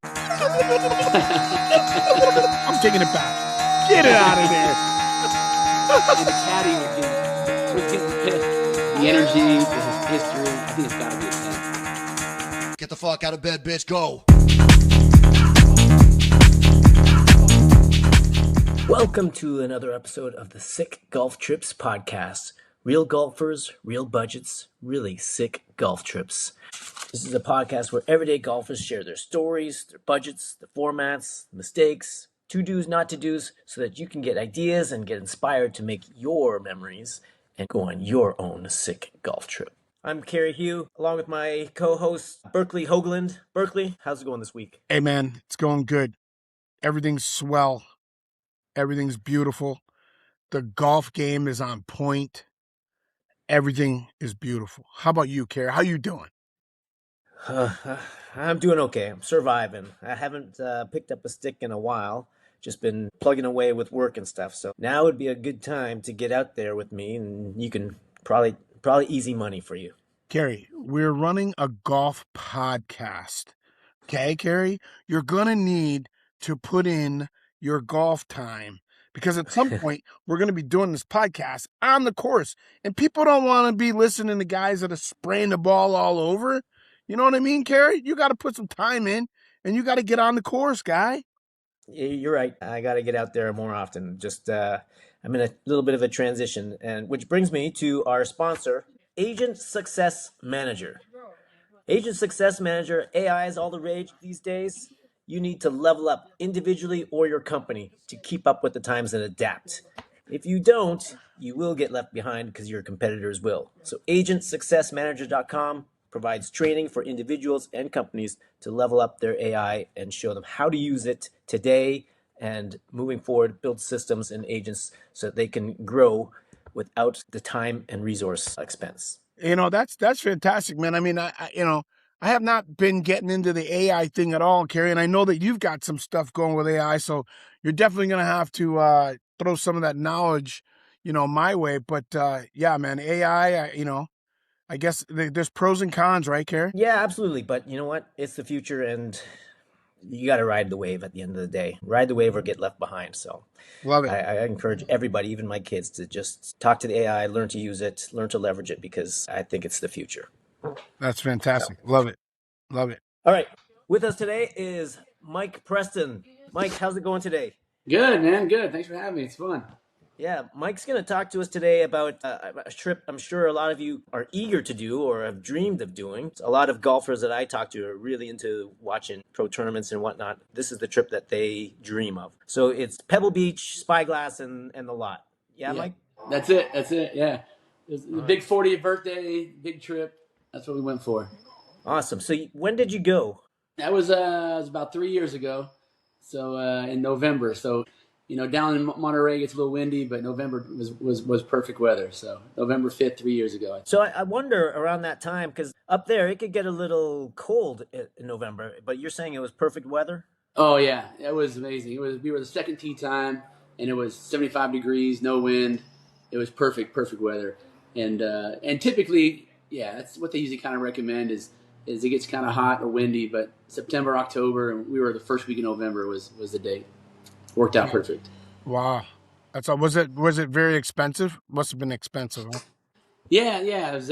I'm taking it back. Get it out of there. And the caddy was getting pissed. The energy, the history, I think it's gotta be a 10. Get the fuck out of bed, bitch. Go. Welcome to another episode of the Sick Golf Trips podcast. Real golfers, real budgets, really sick golf trips. This is a podcast where everyday golfers share their stories, their budgets, their formats, mistakes, to-dos, not to-dos, so that you can get ideas and get inspired to make your memories and go on your own sick golf trip. I'm 𝐸 along with my co-host, Berkeley Hoagland. Berkeley, how's it going this week? Hey, man, it's going good. Everything's swell. Everything's beautiful. The golf game is on point. Everything is beautiful. How about you, 𝐸? How you doing? I'm doing okay. I'm surviving. I haven't picked up a stick in a while. Just been plugging away with work and stuff. So now would be a good time to get out there with me, and you can probably easy money for you. 𝐸, we're running a golf podcast. Okay, 𝐸? You're going to need to put in your golf time because at some point we're going to be doing this podcast on the course, and people don't want to be listening to guys that are spraying the ball all over. You know what I mean, 𝐸? You got to put some time in, and you got to get on the course, guy. You're right. I got to get out there more often. Just I'm in a little bit of a transition, and which brings me to our sponsor, Agent Success Manager. Agent Success Manager, AI is all the rage these days. You need to level up individually or your company to keep up with the times and adapt. If you don't, you will get left behind because your competitors will. So agentsuccessmanager.com provides training for individuals and companies to level up their AI and show them how to use it today and moving forward, build systems and agents so that they can grow without the time and resource expense. You know, that's fantastic, man. I mean, I have not been getting into the AI thing at all, 𝐸, and I know that you've got some stuff going with AI, so you're definitely going to have to throw some of that knowledge, my way. But yeah, man, AI, I guess there's pros and cons, right, 𝐸? Yeah, absolutely. But you know what? It's the future, and you got to ride the wave at the end of the day. Ride the wave or get left behind. So Love it. I encourage everybody, even my kids, to just talk to the AI, learn to use it, learn to leverage it, because I think it's the future. That's fantastic. Love it. Love it. All right. With us today is Mike Preston. Mike, how's it going today? Good, man. Good. Thanks for having me. It's fun. Yeah, Mike's going to talk to us today about a trip I'm sure a lot of you are eager to do or have dreamed of doing. A lot of golfers that I talk to are really into watching pro tournaments and whatnot. This is the trip that they dream of. So it's Pebble Beach, Spyglass, and the lot. Yeah, Mike? That's it. Yeah. It was the big 40th birthday, big trip. That's what we went for. Awesome. So when did you go? That was about 3 years ago. So in November. So down in Monterey, it's a little windy, but November was perfect weather. So November 5th, 3 years ago. So I wonder around that time, because up there it could get a little cold in November, but you're saying it was perfect weather? Oh yeah, it was amazing. We were the second tee time, and it was 75 degrees, no wind. It was perfect weather, and typically, yeah, that's what they usually kind of recommend is it gets kind of hot or windy, but September, October, and we were the first week of November was the date. Worked out perfect. Wow. That's all. Was it very expensive? Must have been expensive, huh? Yeah. It was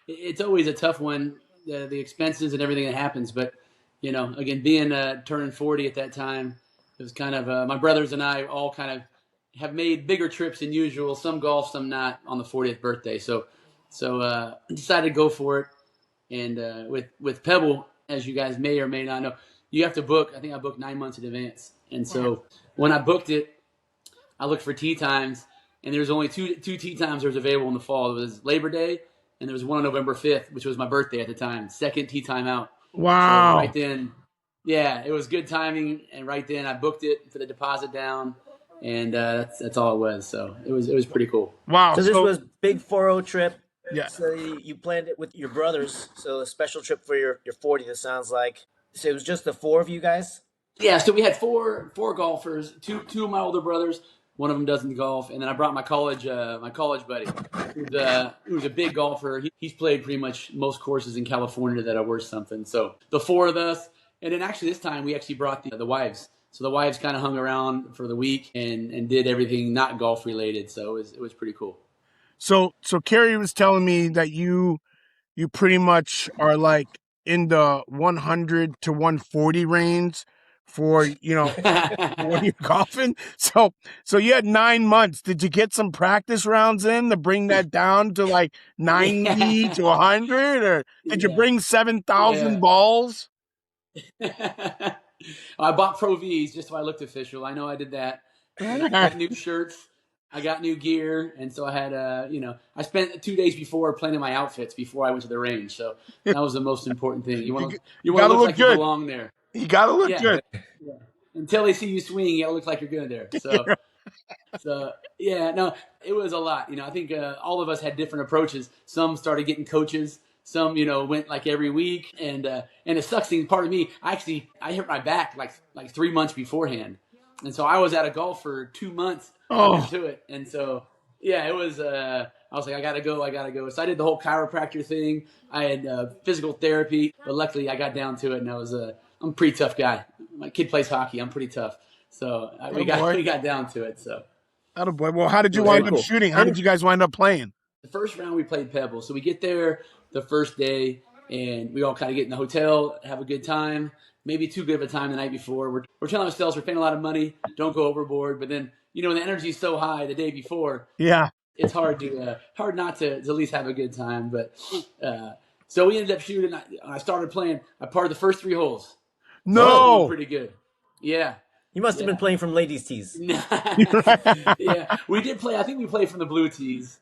it's always a tough one, the expenses and everything that happens. But again, being turning 40 at that time, it was kind of my brothers and I all kind of have made bigger trips than usual. Some golf, some not on the 40th birthday. So decided to go for it. And with Pebble, as you guys may or may not know, you have to book. I think I booked 9 months in advance. And so when I booked it, I looked for tee times, and there was only two tee times that was available in the fall. It was Labor Day, and there was one on November 5th, which was my birthday at the time. Second tee time out. Wow. So right then, yeah, it was good timing, and right then I booked it, put the deposit down, and that's all it was. So it was pretty cool. Wow. So this was big 4-0 trip. Yeah. So you planned it with your brothers. So a special trip for your 40th, it sounds like. So it was just the four of you guys? Yeah, so we had four golfers, two of my older brothers. One of them doesn't golf, and then I brought my college buddy, who's a big golfer. He's played pretty much most courses in California that are worth something. So the four of us, And then actually this time we actually brought the wives. So the wives kind of hung around for the week and did everything not golf related. So it was pretty cool. So Carrie was telling me that you pretty much are like in the 100 to 140 range for, when you're golfing. So you had 9 months. Did you get some practice rounds in to bring that down to like 90 to 100, or did you bring 7,000 balls? I bought Pro Vs just so I looked official. I know I did that. I got new shirts. I got new gear, and so I had, I spent 2 days before planning my outfits before I went to the range. So that was the most important thing. You want to look like good. You belong there. You gotta look good. Yeah. Until they see you swing, you gotta look like you're good there. So yeah, no, it was a lot. I think all of us had different approaches. Some started getting coaches. Some, went like every week. And the sucks thing, part of me, I hurt my back like 3 months beforehand. And so I was out of golf for 2 months up into it. And so, yeah, it was, I was like, I gotta go. So I did the whole chiropractor thing. I had physical therapy, but luckily I got down to it, and I'm a pretty tough guy. My kid plays hockey. I'm pretty tough. So we got down to it. So. Attaboy. Well, how did you wind up shooting? How did you guys wind up playing? The first round we played Pebble. So we get there the first day, and we all kind of get in the hotel, have a good time. Maybe too good of a time the night before. We're telling ourselves we're paying a lot of money, don't go overboard. But then, the energy is so high the day before. Yeah, it's hard not to at least have a good time. But so we ended up shooting. I started playing. I parred the first 3 holes. No, so pretty good. Yeah. You must have been playing from ladies' tees. Yeah, we did play. I think we played from the blue tees.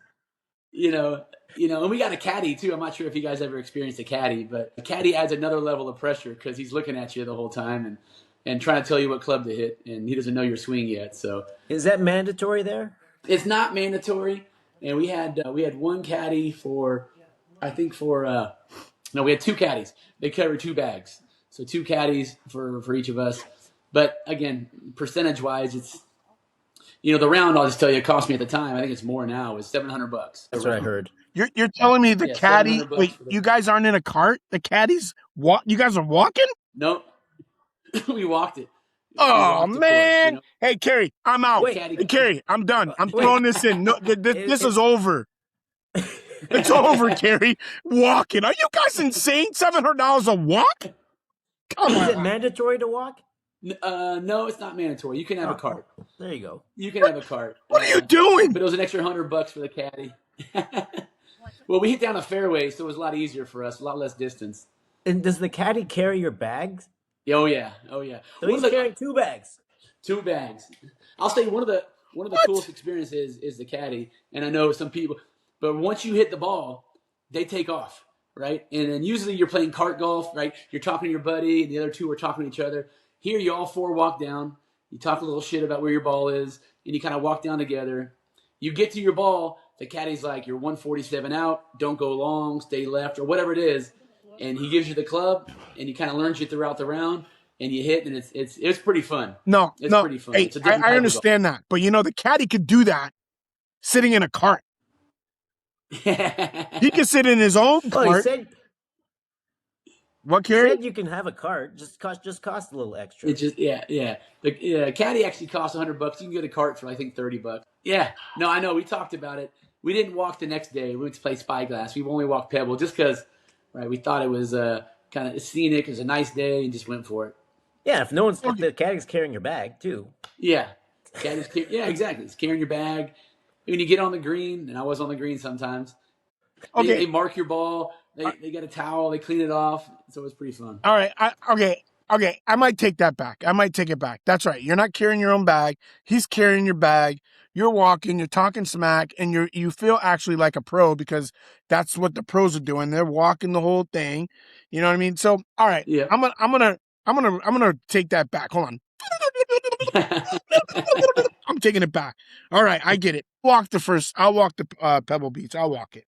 And we got a caddy too. I'm not sure if you guys ever experienced a caddy, but a caddy adds another level of pressure because he's looking at you the whole time and trying to tell you what club to hit, and he doesn't know your swing yet. So is that mandatory there? It's not mandatory. And we had one caddy we had 2 caddies. They covered 2 bags, so 2 caddies for each of us. But again, percentage wise, it's the round. I'll just tell you, it cost me at the time. I think it's more now. It was $700. That's what I heard. You're telling me the caddy? Wait, you guys aren't in a cart? The caddies walk? You guys are walking? Nope, we walked it. Oh man! Course, Hey, Carrie, I'm out. Wait, hey, Carrie, I'm done. I'm throwing this in. No, this is over. It's over, Carrie. Walking? Are you guys insane? $700 a walk? Come on. Is it mandatory to walk? No, it's not mandatory. You can have a cart. There you go. You can have a cart. What are you doing? But it was an extra $100 for the caddy. Well, we hit down a fairway, so it was a lot easier for us, a lot less distance. And does the caddy carry your bags? Oh yeah. So he's carrying 2 bags. 2 bags. I'll say one of the coolest experiences is the caddy, and I know some people, but once you hit the ball, they take off, right? And then usually you're playing cart golf, right? You're talking to your buddy, and the other 2 are talking to each other. Here, you all 4 walk down. You talk a little shit about where your ball is, and you kind of walk down together. You get to your ball, the caddy's like, you're 147 out, don't go long, stay left, or whatever it is. And he gives you the club, and he kind of learns you throughout the round, and you hit, and it's pretty fun. It's pretty fun. Hey, I understand that, but the caddy could do that sitting in a cart. He could sit in his own cart. What, Carrie? You said you can have a cart, just cost a little extra. It's just The caddy actually costs $100. You can get a cart for I think $30. Yeah, no, I know. We talked about it. We didn't walk the next day. We went to play Spyglass. We only walked Pebble just because, right? We thought it was kind of scenic. It was a nice day, and just went for it. Yeah, if the caddy's carrying your bag too. Yeah, exactly. It's carrying your bag. When you get on the green, and I was on the green sometimes. They mark your ball. They get a towel. They clean it off. So it was pretty fun. All right. Okay. I might take that back. I might take it back. That's right. You're not carrying your own bag. He's carrying your bag. You're walking. You're talking smack, and you feel actually like a pro because that's what the pros are doing. They're walking the whole thing. You know what I mean? So all right. Yeah. I'm gonna take that back. Hold on. I'm taking it back. All right. I get it. I'll walk the Pebble Beach. I'll walk it.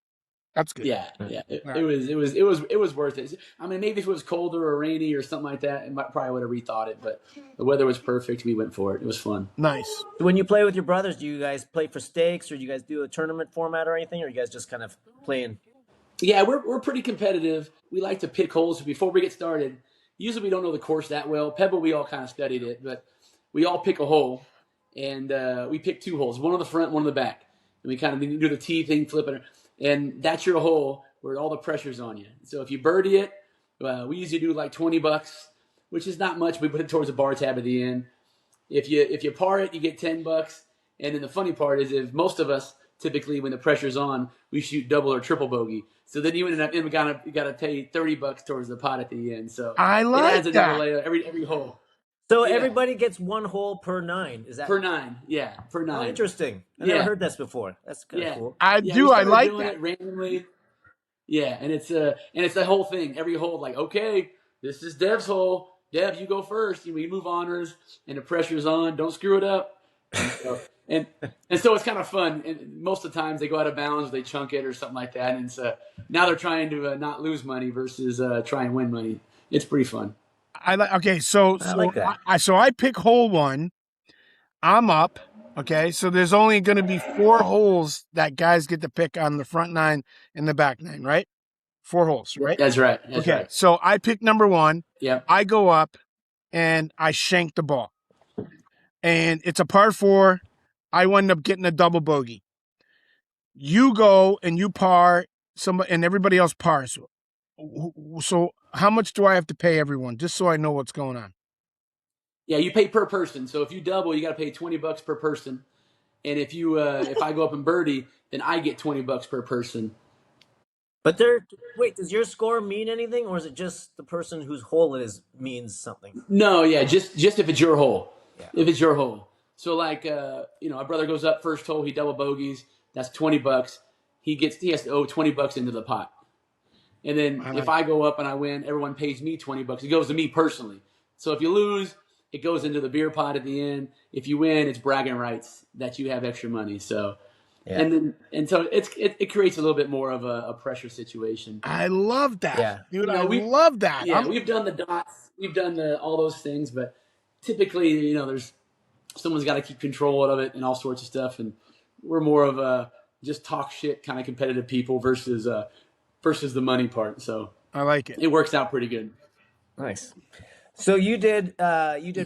That's good. Yeah. It was worth it. I mean, maybe if it was colder or rainy or something like that, probably would have rethought it. But the weather was perfect. We went for it. It was fun. Nice. When you play with your brothers, do you guys play for stakes, or do you guys do a tournament format or anything, or you guys just kind of playing? Yeah, we're pretty competitive. We like to pick holes before we get started. usually we don't know the course that well. Pebble, we all kind of studied it, but we all pick a hole, and we pick 2 holes, one on the front, one on the back. And we kind of do the T thing, flip it, and that's your hole where all the pressure's on you. So if you birdie it, we usually do like $20, which is not much. We put it towards the bar tab at the end. If you par it, you get $10. And then the funny part is, if most of us typically, when the pressure's on, we shoot double or triple bogey. So then you end up you got to pay $30 towards the pot at the end. So I like it adds another that. layer every hole. So Yeah. everybody gets 1 hole per 9. Is that Per 9? Yeah, per 9. Oh, interesting. I Yeah. never heard this before. That's kind of cool. I We do. I started like doing that. it randomly. Yeah, and it's the whole thing. Every hole, like, okay, this is Dev's hole. Dev, you go first. We move honors, and the pressure's on. Don't screw it up. And so it's kind of fun. And most of the times they go out of bounds, they chunk it or something like that. And it's now they're trying to not lose money versus try and win money. It's pretty fun. I like. Okay, so I like that. I pick hole 1. I'm up. Okay, so there's only going to be 4 holes that guys get to pick on the front 9 and the back 9, right? 4 holes, right? That's right. That's okay, right. so I pick number 1. Yep. I go up and I shank the ball, and it's a par 4. I wind up getting a double bogey. You go and you par, and everybody else pars. So how much do I have to pay everyone, just so I know what's going on? Yeah, you pay per person. So if you double, you got to pay $20 per person. And if you if I go up and birdie, then I get $20 per person. But wait, does your score mean anything, or is it just the person whose hole it is means something? No, yeah, just if it's your hole. Yeah. If it's your hole. So like my brother goes up first hole, he double bogeys. That's $20. He has to owe $20 into the pot. And then if I go up and I win, everyone pays me $20. It goes to me personally. So if you lose, it goes into the beer pot at the end. If you win, it's bragging rights that you have extra money. So, Yeah. and so it creates a little bit more of a pressure situation. I love that, Yeah. dude. I love that. Yeah, we've done the dots, we've done all those things, but typically, there's someone's got to keep control of it and all sorts of stuff, and we're more of a just talk shit kind of competitive people versus the money part. So I like it. It works out pretty good. Nice. So you did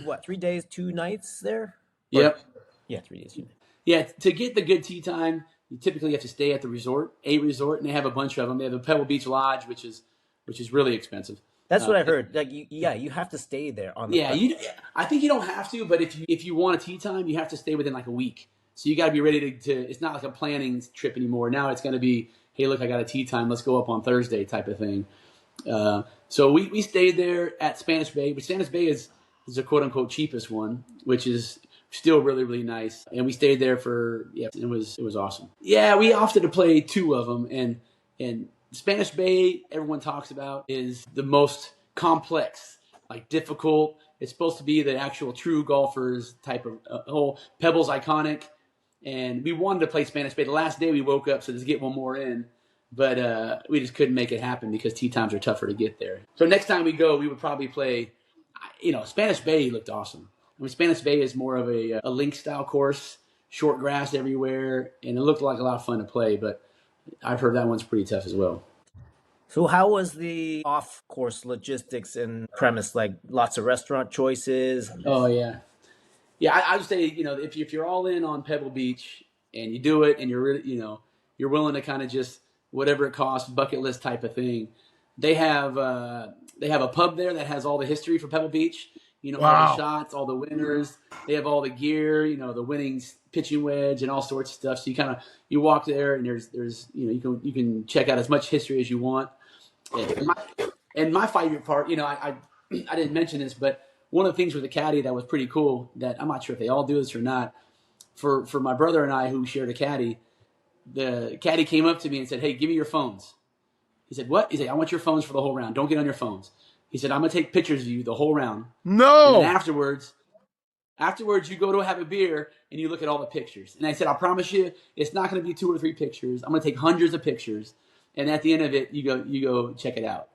what? 3 days, 2 nights there? Yep. Yeah, 3 days, 2 nights. Yeah, to get the good tee time, you typically have to stay at the resort, and they have a bunch of them. They have the Pebble Beach Lodge, which is really expensive. That's what I heard. Like, you have to stay there on the. Yeah, I think you don't have to, but if you want a tee time, you have to stay within like a week. So you got to be ready to. It's not like a planning trip anymore. Now it's going to be, hey, look, I got a tee time. Let's go up on Thursday type of thing. So we stayed there at Spanish Bay, but Spanish Bay is the quote unquote cheapest one, which is still really, really nice. And we stayed there it was awesome. Yeah, we opted to play 2 of them, and Spanish Bay, everyone talks about, is the most complex, like difficult. It's supposed to be the actual true golfers type of hole. Pebble's iconic, and we wanted to play Spanish Bay. The last day we woke up, so let's get one more in. But we just couldn't make it happen because tee times are tougher to get there. So next time we go, we would probably play, Spanish Bay looked awesome. I mean, Spanish Bay is more of a link style course, short grass everywhere, and it looked like a lot of fun to play, but I've heard that one's pretty tough as well. So how was the off-course logistics and premise? Like, lots of restaurant choices? Oh, yeah. Yeah, I would say, if you're all in on Pebble Beach and you do it and you're really, you're willing to kind of just whatever it costs, bucket list type of thing. They have a pub there that has all the history for Pebble Beach. All the shots, all the winners. They have all the gear, the winning pitching wedge and all sorts of stuff. So you walk there and there's you can check out as much history as you want. And my favorite part, I didn't mention this, but one of the things with the caddy that was pretty cool, that I'm not sure if they all do this or not, for my brother and I who shared a caddy, the caddy came up to me and said, "Hey, give me your phones." He said, "What?" He said, "I want your phones for the whole round. Don't get on your phones." He said, "I'm going to take pictures of you the whole round. No. And then afterwards, you go to have a beer and you look at all the pictures." And I said, "I promise you, it's not going to be 2 or 3 pictures. I'm going to take hundreds of pictures. And at the end of it, you go check it out."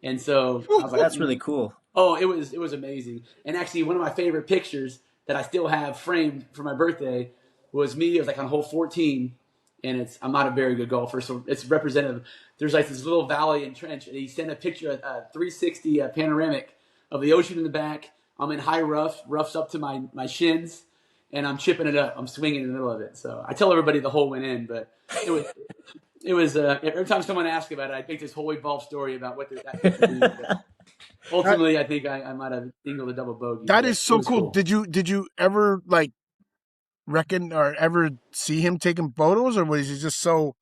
And so I was like, "That's really cool." Oh, it was amazing. And actually, one of my favorite pictures that I still have framed for my birthday was me. It was like on hole 14. And I'm not a very good golfer, so it's representative. There's like this little valley and trench, and he sent a picture, a 360 panoramic the ocean in the back. I'm in high roughs up to my shins, and I'm chipping it up. I'm swinging in the middle of it. So I tell everybody the hole went in, but it was every time someone asks about it, I make this whole evolved story about what that picture means. Ultimately, I think I might have dingled a double bogey. That is so cool. Did you ever like reckon or ever see him taking photos, or was he just so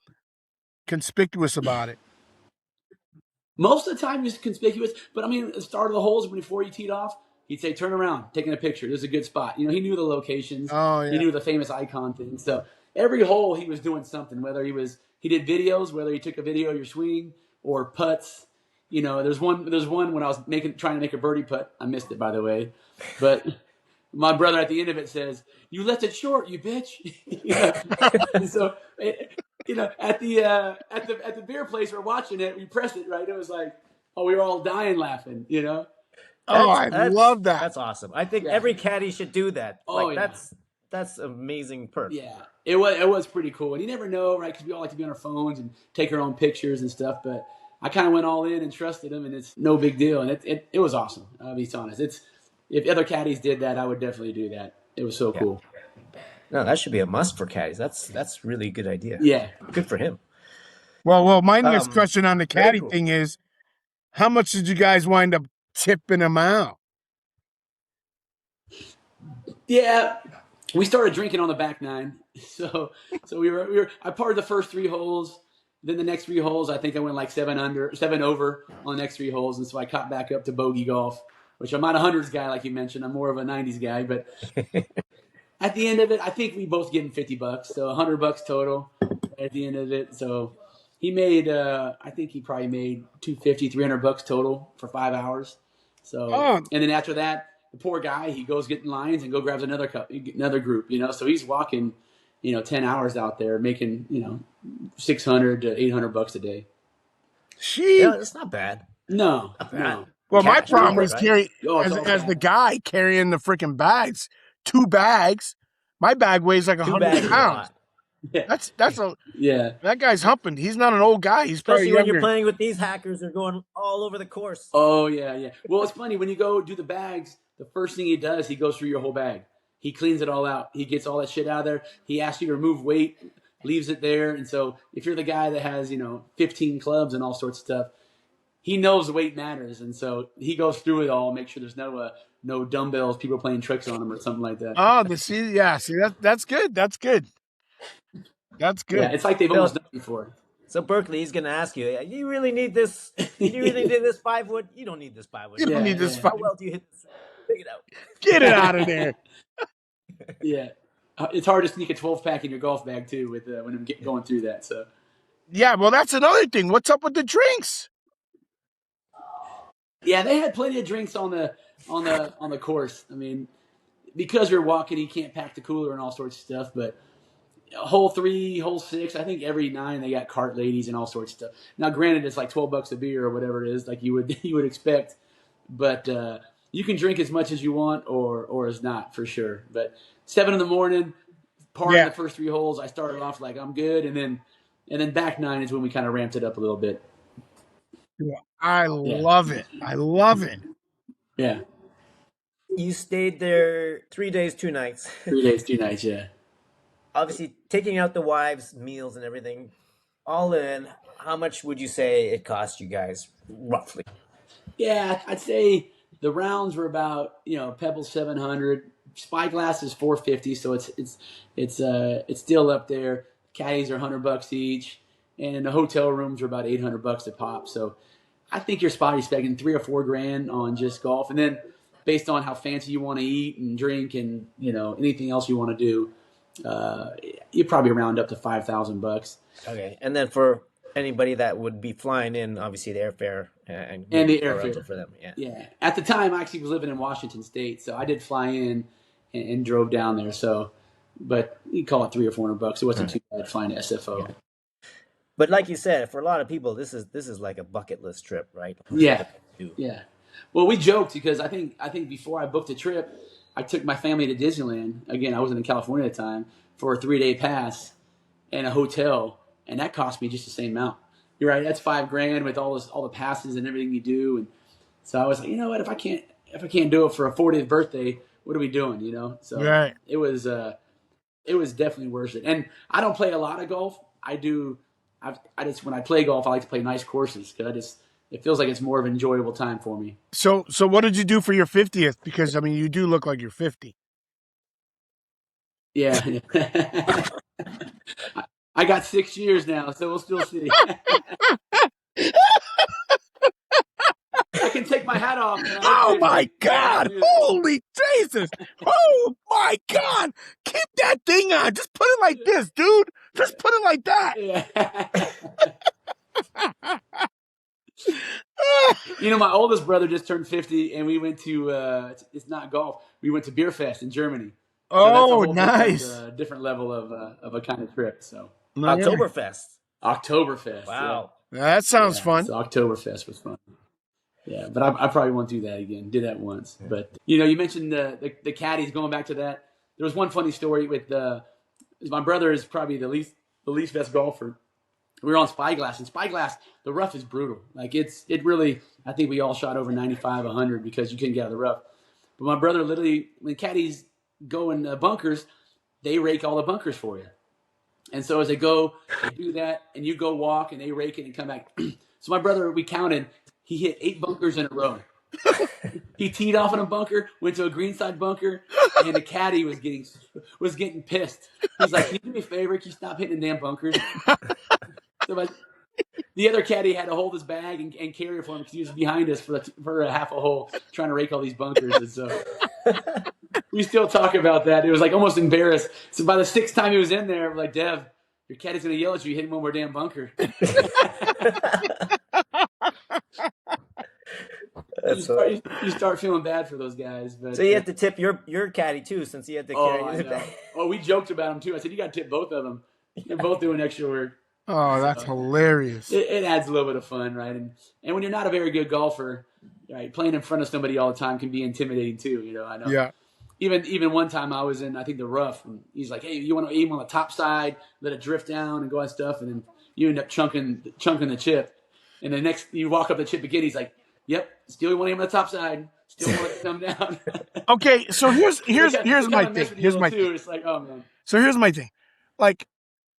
conspicuous about it? Most of the time, he's conspicuous. But I mean, at the start of the holes, before he teed off, he'd say, "Turn around, taking a picture. This is a good spot." He knew the locations. Oh yeah. He knew the famous icon thing. So every hole, he was doing something. Whether he did videos, whether he took a video of your swing or putts. There's one when I was trying to make a birdie putt. I missed it, by the way, but my brother at the end of it says, "You left it short, you bitch." And so, at the beer place, we're watching it. We pressed it right. It was like, we were all dying laughing. I love that. That's awesome. I think every caddy should do that. Oh, that's amazing perk. Yeah, it was pretty cool. And you never know, right? Because we all like to be on our phones and take our own pictures and stuff, but I kind of went all in and trusted him, and it's no big deal. And it was awesome. I'll be honest. If other caddies did that, I would definitely do that. It was so cool. No, that should be a must for caddies. That's really a good idea. Yeah, good for him. Well, my next question on the caddy thing is, how much did you guys wind up tipping him out? Yeah, we started drinking on the back nine, so we were. I parred the first 3 holes. Then the next 3 holes, I think I went like 7 over on the next 3 holes, and so I caught back up to bogey golf, which I'm not a hundreds guy like you mentioned. I'm more of a 90s guy, but at the end of it, I think we both getting $50, so $100 total at the end of it. So he made, I think he probably made $250, $300 total for 5 hours. So and then after that, the poor guy, he goes get in lines and grabs another group, So he's walking, 10 hours out there making, $600 to $800 a day. Yeah, that's not bad. No. Well, my problem is as the guy carrying the freaking bags, 2 bags. My bag weighs like 100 pounds. Yeah. That's that guy's humping. He's not an old guy. He's especially probably when younger. You're playing with these hackers. They're going all over the course. Oh yeah. Well, it's funny when you go do the bags. The first thing he does, he goes through your whole bag. He cleans it all out. He gets all that shit out of there. He asks you to remove weight, leaves it there. And so if you're the guy that has 15 clubs and all sorts of stuff, he knows the weight matters, and so he goes through it all, make sure there's no dumbbells, people playing tricks on him or something like that. Oh, that's good. That's good. Yeah, it's like they've almost done it before. So Berkeley, he's going to ask you, you really need this? You really need this 5 wood? You don't need this 5 wood. You don't need this 5 wood. How well do you hit this? Take it out. Get it out of there. Yeah, it's hard to sneak a 12-pack in your golf bag too with when I'm going through that. So. Yeah, well, that's another thing. What's up with the drinks? Yeah, they had plenty of drinks on the course. I mean, because you're walking, you can't pack the cooler and all sorts of stuff. But hole 3, hole 6, I think every 9 they got cart ladies and all sorts of stuff. Now, granted, it's like $12 a beer or whatever it is, like you would expect. But you can drink as much as you want or as not for sure. But 7 in the morning, parring the first 3 holes, I started off like I'm good, and then back 9 is when we kind of ramped it up a little bit. Yeah, I love it. I love it. Yeah. You stayed there 3 days, 2 nights. 3 days, 2 nights, yeah. Obviously, taking out the wives' meals and everything, all in, how much would you say it cost you guys, roughly? Yeah, I'd say the rounds were about, Pebble 700, Spyglass is 450, so it's still up there. Caddies are $100 each, and the hotel rooms are about $800 a pop. So I think you're spending $3 or $4 grand on just golf, and then based on how fancy you want to eat and drink, and anything else you want to do, you probably round up to $5,000. Okay, and then for anybody that would be flying in, obviously the airfare and the airfare for them. Yeah. At the time, I actually was living in Washington State, so I did fly in and drove down there. So, but you call it $300 or $400. It wasn't too bad flying to SFO. Yeah. But like you said, for a lot of people, this is like a bucket list trip, right? Yeah. Yeah. Well, we joked because I think before I booked a trip, I took my family to Disneyland. Again, I wasn't in California at the time, for a 3-day pass and a hotel, and that cost me just the same amount. You're right. That's $5 grand with all the passes and everything you do. And so I was like, you know what? If I can't if I can't do it for a 40th birthday, what are we doing? You know, so Right. it was definitely worth it. And I don't play a lot of golf. I do. I just when I play golf, I like to play nice courses because it feels like it's more of an enjoyable time for me. So what did you do for your 50th? Because I mean, you do look like you're 50. Yeah. I got 6 years now, so we'll still see. I can take my hat off. Oh my God! Holy Jesus! Oh my God! Keep that thing on. Just put it like this, dude. Just put it like that. Yeah. You know, my oldest brother just turned 50, and we went to it's not golf. We went to Beer Fest in Germany. So that's a Oh, whole nice. different level of a kind of trip. So Oktoberfest. Oktoberfest. Wow. That sounds Yeah, fun. so Oktoberfest was fun. Yeah, but I probably won't do that again. Did that once. Yeah. But, you know, you mentioned the caddies, going back to that. There was one funny story with my brother is probably the least best golfer. We were on Spyglass, and Spyglass, the rough is brutal. Like, it really, I think we all shot over 95, 100 because you couldn't get out of the rough. But my brother literally, when caddies go in bunkers, they rake all the bunkers for you. And so as they go, they do that, and you go walk, and they rake it and come back. So my brother, we counted, he hit 8 bunkers in a row. He teed off in a bunker, went to a greenside bunker, and the caddy was getting pissed. He's like, "Can you do me a favor? Can you stop hitting the damn bunkers?" So the other caddy had to hold his bag and carry it for him because he was behind us for a half a hole trying to rake all these bunkers. And so we still talk about that. It was like almost embarrassed. So by the 6th time he was in there, we're like, "Dev, your caddy's going to yell at you hitting one more damn bunker." You start feeling bad for those guys. But, so you have to tip your caddy too, since he had to carry the bag. Oh, we joked about him too. I said, you got to tip both of them. They're both doing extra work. Oh, that's hilarious. It adds a little bit of fun, right? And when you're not a very good golfer, right, playing in front of somebody all the time can be intimidating too. You know, I know. Yeah. Even one time I was in, I think, the rough, and he's like, "Hey, you want to aim on the top side, let it drift down, and go on stuff," and then you end up chunking the chip, and the next you walk up the chip again, he's like, "Yep, still want to aim on the top side, still want it to come down." Okay, so here's my thing. Here's my thing. It's like, oh man. So here's my thing. Like,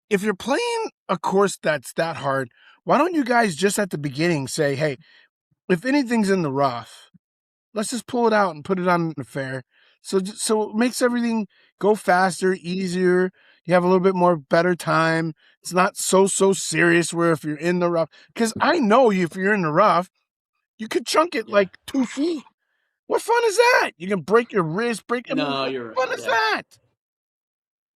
if you're playing a course that's that hard, why don't you guys just at the beginning say, "Hey, if anything's in the rough, let's just pull it out and put it on the fair." So it makes everything go faster, easier. You have a little bit more better time. It's not so serious where if you're in the rough, because I know if you're in the rough, you could chunk it like 2 feet. What fun is that? You can break your wrist, No, you're right. What fun is that?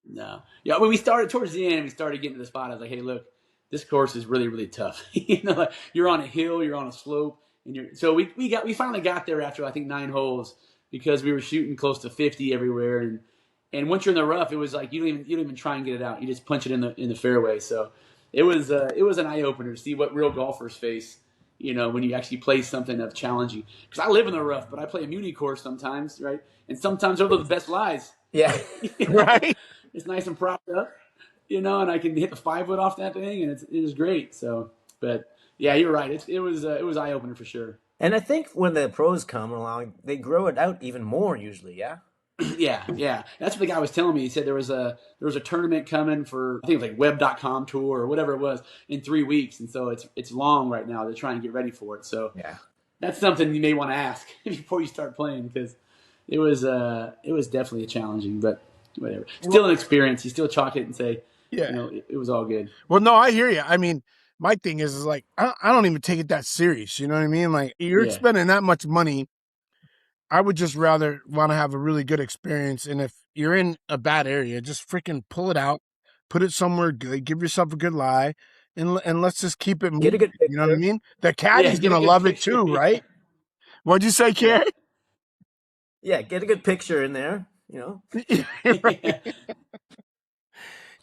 No. Yeah, when we started towards the end, we started getting to the spot. I was like, "Hey, look, this course is really, really tough. You know, like, you're on a hill, you're on a slope, and so we finally got there after I think 9 holes because we were shooting close to 50 everywhere, and once you're in the rough, it was like you don't even try and get it out. You just punch it in the fairway. So it was an eye opener to see what real golfers face. You know, when you actually play something that's challenging. Because I live in the rough, but I play a muni course sometimes, right? And sometimes those are the best lies. Yeah, you know? Right. It's nice and propped up, you know, and I can hit the 5-wood off that thing, and it is great. So, but yeah, you're right. It was eye opener for sure. and I think when the pros come along, they grow it out even more usually. Yeah. Yeah. That's what the guy was telling me. He said there was a tournament coming for, I think it was like web.com tour or whatever it was, in 3 weeks, and so it's long right now to try and get ready for it. So yeah, that's something you may want to ask before you start playing because it was definitely challenging, but whatever. Still an experience. You still chalk it and say, Yeah. you know, it was all good. Well, no, I hear you. I mean, my thing is like, I don't even take it that serious. You know what I mean? Like, you're spending that much money. I would just rather want to have a really good experience. And if you're in a bad area, just freaking pull it out, put it somewhere good, give yourself a good lie, and let's just keep it moving. Get a good picture. You know what I mean? The caddy's going to love it too, right? What'd you say, Carrie? Yeah, get a good picture in there, you know?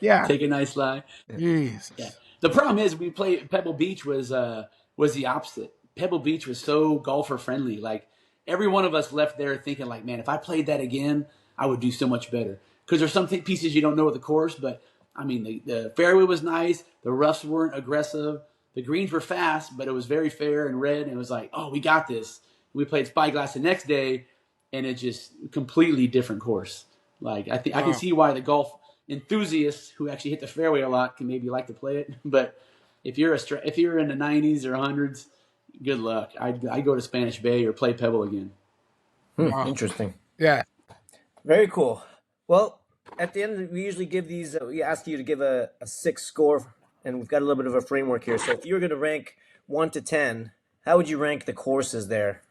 Yeah. Take a nice lie. Jesus. Yeah. The problem is we played Pebble Beach was the opposite. Pebble Beach was so golfer friendly. Like, every one of us left there thinking like, man, if I played that again, I would do so much better. Because there's some pieces you don't know of the course, but I mean, the fairway was nice. The roughs weren't aggressive. The greens were fast, but it was very fair and red. And it was like, oh, we got this. We played Spyglass the next day, and it's just completely different course. Like I think I can see why the golf enthusiasts who actually hit the fairway a lot can maybe like to play it. But if you're in the 90s or 100s, good luck. I'd go to Spanish Bay or play Pebble again. Wow. Interesting. Yeah. Very cool. Well, at the end, we usually give these, we ask you to give a 6 score, and we've got a little bit of a framework here. So if you were going to rank 1 to 10, how would you rank the courses there?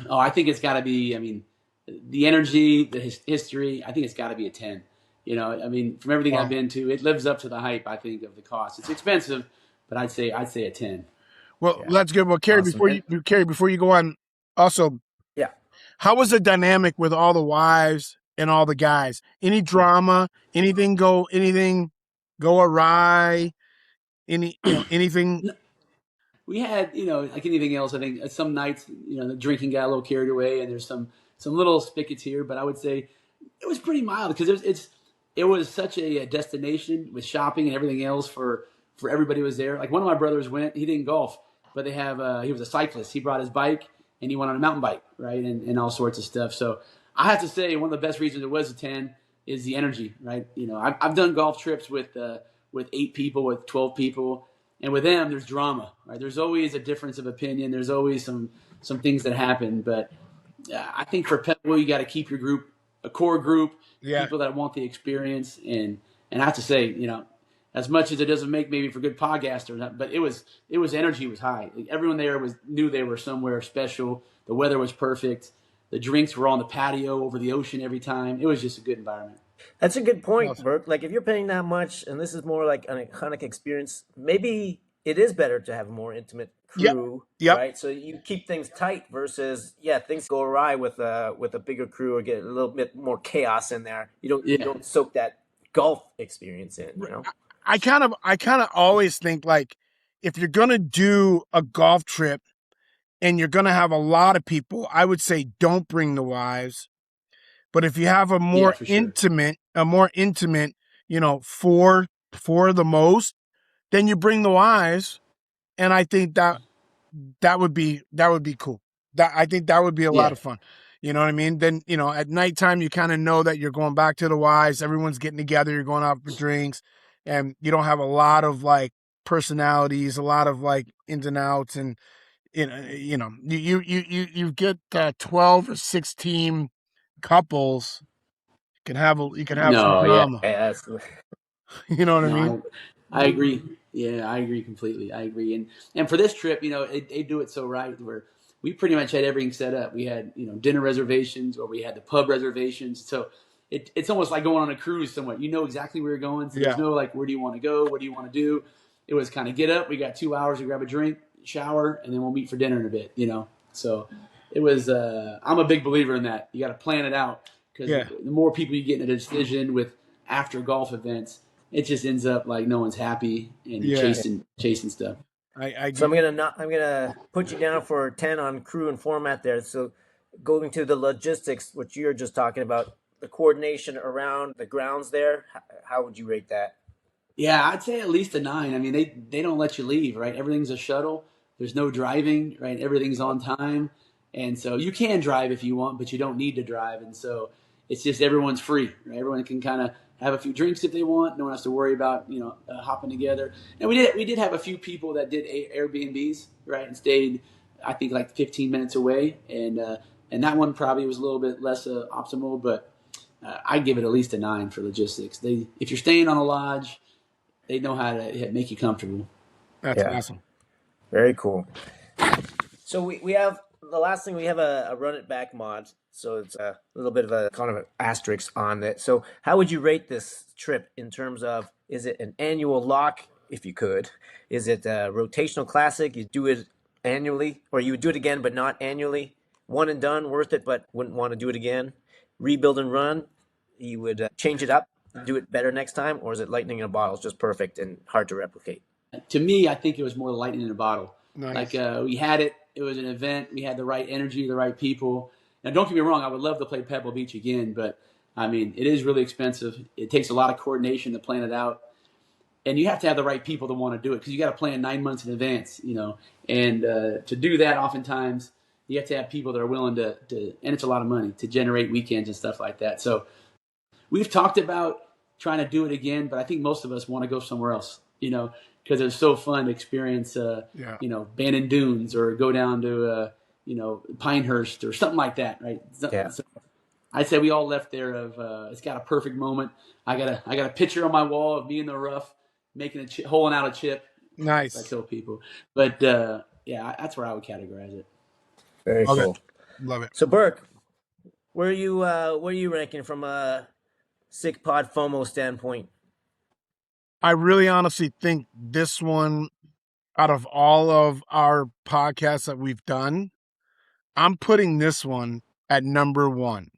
Oh, I think it's got to be. I mean, the energy, the history. I think it's got to be a 10. You know, I mean, from everything I've been to, it lives up to the hype. I think of the cost. It's expensive, but I'd say a 10. Well, let's give Carrie Awesome. before you go on. Also, Yeah. how was the dynamic with all the wives and all the guys? Any drama? Anything go awry? Anything? We had, like anything else. I think some nights, the drinking got a little carried away, and there's some little spigots here. But I would say it was pretty mild because it was such a destination with shopping and everything else for everybody who was there. Like one of my brothers went, he didn't golf, but he was a cyclist. He brought his bike and he went on a mountain bike, right, and all sorts of stuff. So I have to say one of the best reasons it was a 10 is the energy, right? I've done golf trips with 8 people, with 12 people. And with them, there's drama, right? There's always a difference of opinion. There's always some things that happen. But I think for Pebble, you got to keep your group, a core group, people that want the experience. And I have to say, as much as it doesn't make maybe for good podcast or not, but it was energy was high. Like everyone there knew they were somewhere special. The weather was perfect. The drinks were on the patio over the ocean every time. It was just a good environment. That's a good point, Bert. Like if you're paying that much and this is more like an iconic experience, maybe it is better to have a more intimate crew, right? So you keep things tight versus things go awry with a bigger crew or get a little bit more chaos in there. You don't soak that golf experience in, I kind of always think like if you're going to do a golf trip and you're going to have a lot of people, I would say don't bring the wives. But if you have a more intimate, four the most, then you bring the wives, and I think that would be cool. I think that would be a lot of fun. You know what I mean? Then at nighttime you kind of know that you're going back to the wives. Everyone's getting together. You're going out for drinks, and you don't have a lot of like personalities, a lot of like ins and outs, and you get 12 or 16 couples. You can have some drama. You know what I mean? I agree. Yeah, I agree completely. I agree. And for this trip, they do it so right where we pretty much had everything set up. We had, dinner reservations or we had the pub reservations. So it's almost like going on a cruise somewhere. You know exactly where you're going. So there's no like, where do you want to go? What do you want to do? It was kind of get up. We got 2 hours to grab a drink, shower, and then we'll meet for dinner in a bit, So it was, I'm a big believer in that. You got to plan it out because the more people you get in a decision with after golf events, it just ends up like no one's happy and chasing stuff. So I'm gonna put you down for 10 on crew and format there. So going to the logistics, which you're just talking about, the coordination around the grounds there, how would you rate that? Yeah, I'd say at least a 9. I mean, they don't let you leave, right? Everything's a shuttle. There's no driving, right? Everything's on time. And so you can drive if you want, but you don't need to drive. And so it's just everyone's free, right? Everyone can kind of have a few drinks if they want. No one has to worry about, hopping together. And we did have a few people that did Airbnbs, right? And stayed, I think, like 15 minutes away. And that one probably was a little bit less optimal, but I'd give it at least a 9 for logistics. If you're staying on a lodge, they know how to make you comfortable. That's awesome. Very cool. So we have the last thing, we have a run it back mod. So it's a little bit of a kind of an asterisk on it. So how would you rate this trip in terms of, is it an annual lock, if you could? Is it a rotational classic? You do it annually, or you would do it again but not annually? One and done, worth it, but wouldn't want to do it again? Rebuild and run, you would change it up, do it better next time? Or is it lightning in a bottle? It's just perfect and hard to replicate? To me, I think it was more lightning in a bottle. Nice. Like we had it. It was an event. We had the right energy, the right people. Now, don't get me wrong. I would love to play Pebble Beach again, but I mean, it is really expensive. It takes a lot of coordination to plan it out. and you have to have the right people to want to do it because you got to plan 9 months in advance, and to do that, oftentimes you have to have people that are willing to, and it's a lot of money to generate weekends and stuff like that. So we've talked about trying to do it again, but I think most of us want to go somewhere else, because it's so fun to experience, Bandon Dunes or go down to, Pinehurst or something like that, right? Yeah. So I'd say we all left there it's got a perfect moment. I got a picture on my wall of me in the rough making holing out a chip. Nice. I tell people, but that's where I would categorize it. Very Love cool. it. Love it. So Burke, where are you ranking from a sick pod FOMO standpoint? I really honestly think this one, out of all of our podcasts that we've done, I'm putting this one at number one.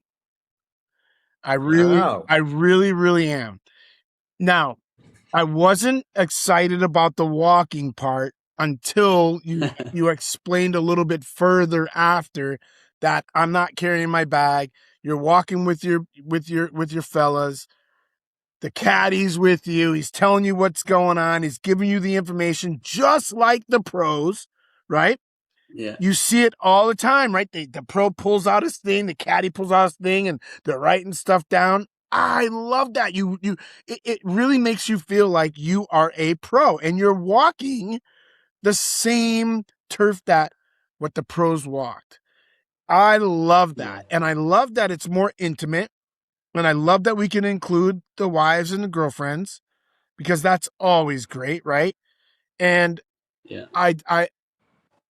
I really, really am. Now, I wasn't excited about the walking part until you explained a little bit further after that. I'm not carrying my bag. You're walking with your fellas. The caddy's with you. He's telling you what's going on. He's giving you the information just like the pros, right? Yeah. You see it all the time, right? The pro pulls out his thing, the caddy pulls out his thing, and they're writing stuff down. I love that. It really makes you feel like you are a pro and you're walking the same turf that what the pros walked. I love that. Yeah. And I love that it's more intimate. And I love that we can include the wives and the girlfriends because that's always great, right? And Yeah.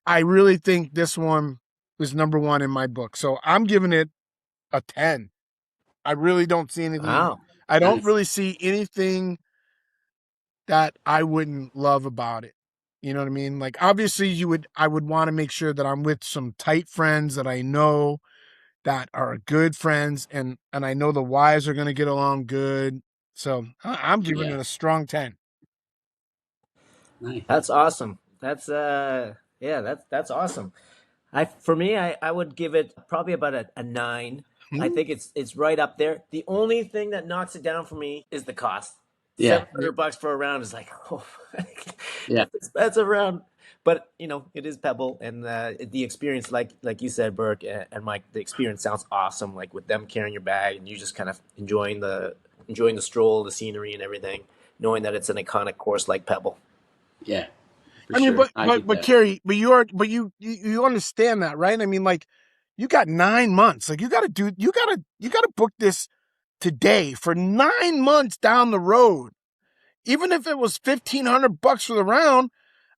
I really think this one is number one in my book. So I'm giving it a 10. I really don't see anything. Wow. I don't Nice. really see anything that I wouldn't love about it. You know what I mean? Like, obviously I would want to make sure that I'm with some tight friends that I know that are good friends, and I know the wives are going to get along good. So I'm giving it a strong 10. Nice. That's awesome. That's that's awesome. For me, I would give it probably about a 9. I think it's right up there. The only thing that knocks it down for me is the cost. Yeah. $700 for a round is like, oh, Yeah. that's expensive round. But it is Pebble, and the experience, like you said, Burke and Mike, the experience sounds awesome. Like with them carrying your bag, and you just kind of enjoying the stroll, the scenery, and everything, knowing that it's an iconic course like Pebble. Yeah. I mean, but Carrie, you understand that, right? I mean, like, you got 9 months. Like, you gotta book this today for 9 months down the road. Even if it was $1,500 for the round,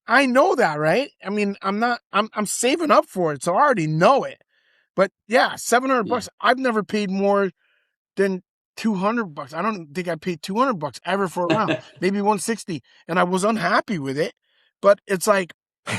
I know that, right? I mean, I'm saving up for it, so I already know it. But yeah, $700. I've never paid more than $200. I don't think I paid $200 ever for a round. Maybe $160, and I was unhappy with it. But it's like,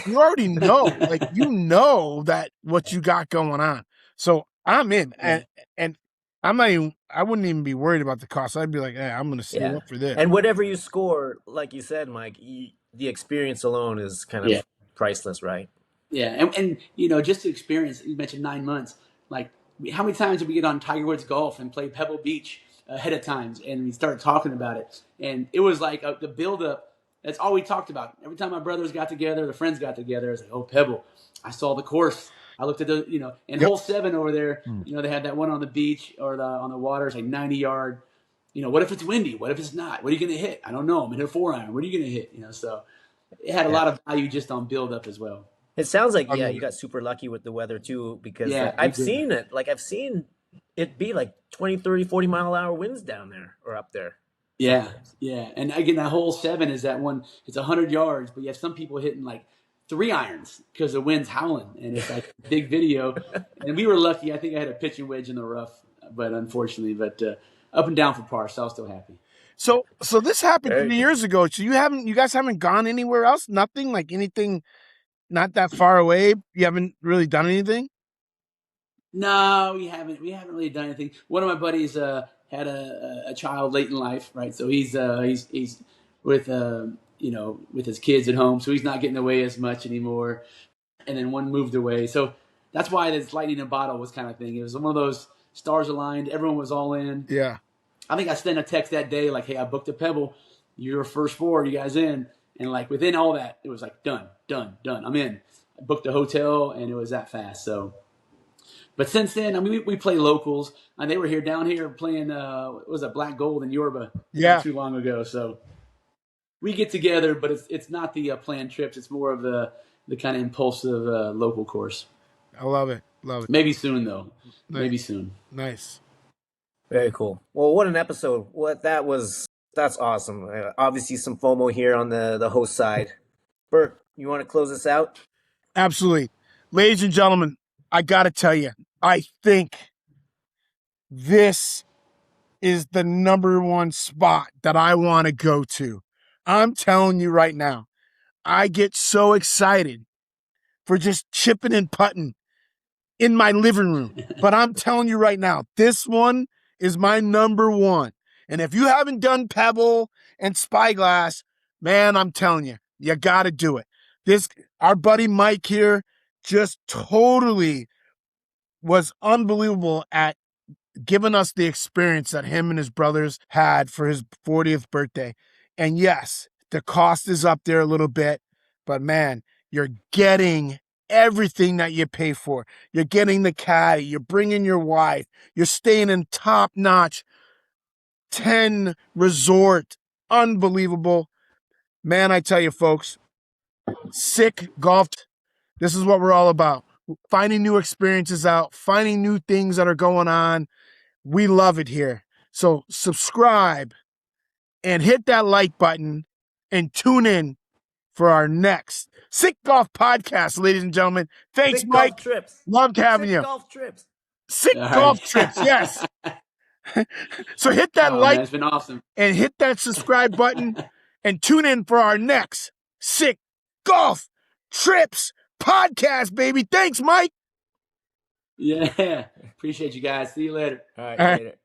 you already know, like, that what you got going on. So I'm in, and I wouldn't even be worried about the cost. I'd be like, hey, I'm going to save up for this. And whatever you score, like you said, Mike, the experience alone is kind of priceless, right? Yeah, and just to experience, you mentioned 9 months. Like, how many times did we get on Tiger Woods Golf and play Pebble Beach ahead of times, and we started talking about it, and it was like the build-up. That's all we talked about. Every time my brothers got together, the friends got together, I was like, oh, Pebble. I saw the course. I looked at the, and hole 7 over there, they had that one on the beach or on the water. It's like 90-yard. What if it's windy? What if it's not? What are you going to hit? I don't know. I'm hitting a 4-iron. What are you going to hit? So it had a lot of value just on build-up as well. It sounds like, you got super lucky with the weather too, because I've seen it. Like, I've seen it be like 20, 30, 40-mile-an-hour winds down there or up there. Yeah. And again, that hole 7 is that one. It's 100 yards, but you have some people hitting like 3 irons because the wind's howling, and it's like a big video. And we were lucky. I think I had a pitching wedge in the rough, but unfortunately, up and down for par, so I was still happy. So this happened 3 years ago. So you guys haven't gone anywhere else? Nothing, like anything not that far away? You haven't really done anything? No, we haven't. We haven't really done anything. One of my buddies had a child late in life, right? So he's with with his kids at home, so he's not getting away as much anymore. And then one moved away, so that's why this lightning in a bottle was kind of thing. It was one of those stars aligned. Everyone was all in. Yeah. I think I sent a text that day like, "Hey, I booked a Pebble. You're first 4, you guys in. And like within all that, it was like done. I'm in. I booked a hotel, and it was that fast. So, but since then, I mean, we play locals, and they were down here playing. What was it, Black Gold in Yorba not Yeah, too long ago. So we get together, but it's not the planned trips. It's more of the kind of impulsive local course. I love it. Love it. Maybe soon though. Nice. Maybe soon. Nice. Very cool. Well, what an episode. That's awesome. Obviously some FOMO here on the host side. Bert, you want to close this out? Absolutely. Ladies and gentlemen, I got to tell you, I think this is the number one spot that I want to go to. I'm telling you right now, I get so excited for just chipping and putting in my living room. But I'm telling you right now, this one is my number one. And if you haven't done Pebble and Spyglass, man, I'm telling you, you got to do it. Our buddy Mike here just totally was unbelievable at giving us the experience that him and his brothers had for his 40th birthday. And yes, the cost is up there a little bit, but man, you're getting everything that you pay for. You're getting the caddy, you're bringing your wife, you're staying in top-notch 10 resort. Unbelievable. Man, I tell you, folks, sick golf. This is what we're all about. Finding new experiences out, finding new things that are going on. We love it here. So subscribe and hit that like button and tune in for our next Sick Golf podcast, ladies and gentlemen. Thanks, Sick Mike. golf trips. Loved having you. Golf trips. Sick All golf right. trips, yes. So hit that Oh, like man, it's been awesome. and hit that subscribe button and tune in for our next Sick Golf Trips podcast, baby. Thanks, Mike. Yeah. Appreciate you guys. See you later. All right, All right. later.